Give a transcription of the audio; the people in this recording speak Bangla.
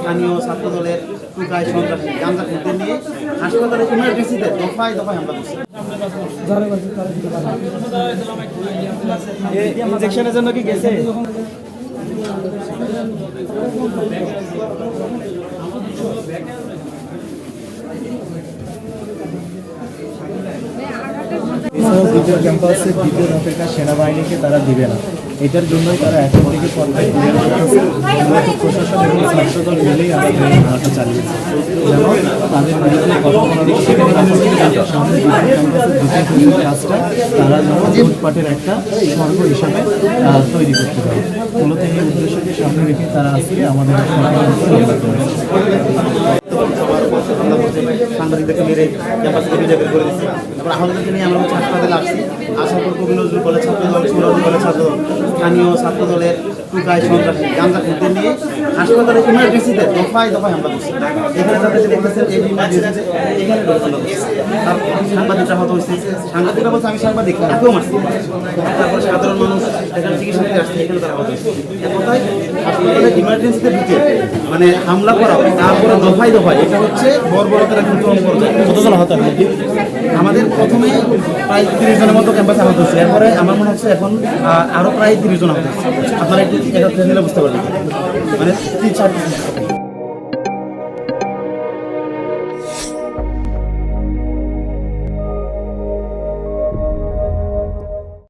স্থানীয় ছাত্রদলের টুকায় সন্ত্রাসী গাঁজা খুঁজতে নিয়ে হাসপাতালের ইমার্জেন্সিতে দফায় দফায় হামলা করছে। ইনজেকশনের জন্য কি গেছে? দ্বিতীয় ক্যাম্পাসে দ্বিতীয় ধাপের কাজ সেনাবাহিনীকে তারা দিবে না। এটার জন্যই তারা এখন থেকে পর্যায়ে প্রশাসন এবং ছাত্রদল মিলেই আজকে চালিয়েছে। যেমন তাদের বিরুদ্ধে সামনে দ্বিতীয় কাজটা তারা যেমন লুটপাটের একটা স্বর্গ হিসাবে তৈরি করতে পারে। মূলত এই উদ্দেশ্যকে সামনে রেখে তারা আজকে আমাদের সাংবাদিকদেরকে মেরে ক্যাম্পাস থেকে বের করে দিচ্ছে। তারপর আহতদেরকে নিয়ে আমরা হাসপাতালে আসছি। আসার পর কবি নজরুল কলেজ ছাত্রদল, সুরাজি কলেজ ছাত্রদল, স্থানীয় ছাত্রদলের টুকায় সন্ত্রাসী গাঁজা খুঁজতে নিয়ে হাসপাতালের ইমার্জেন্সিতে দফায় দফায় হামলা করছে। এখানে যাদের দেখতেছেন এই ইমার্জেন্সিতে এখানে হামলা করছে। তার সাংবাদিকরা আহত হয়েছে। সাংবাদিকরা বলছে আমি সাংবাদিক, তাকেও মারছি। তারপর সাধারণ মানুষ এখানে চিকিৎসা নিতে আসছে, এখানে তারা আহত হয়েছে। কোথায় হাসপাতালের ইমার্জেন্সিতে ঢুকে মানে হামলা করা, তারপরে দফায় দফায়, এটা হচ্ছে বর্বরতার একটা চরম পর্যায়ে। কতজন আহত হয়? আমাদের প্রথমে প্রায় 30 জনের মতো ক্যাম্পাসে আহত হচ্ছে। এরপরে আমার মনে হচ্ছে এখন আরও প্রায় 30 জন আহত হচ্ছে। আপনারা একটু নিলে বুঝতে পারবেন, মানে 3-4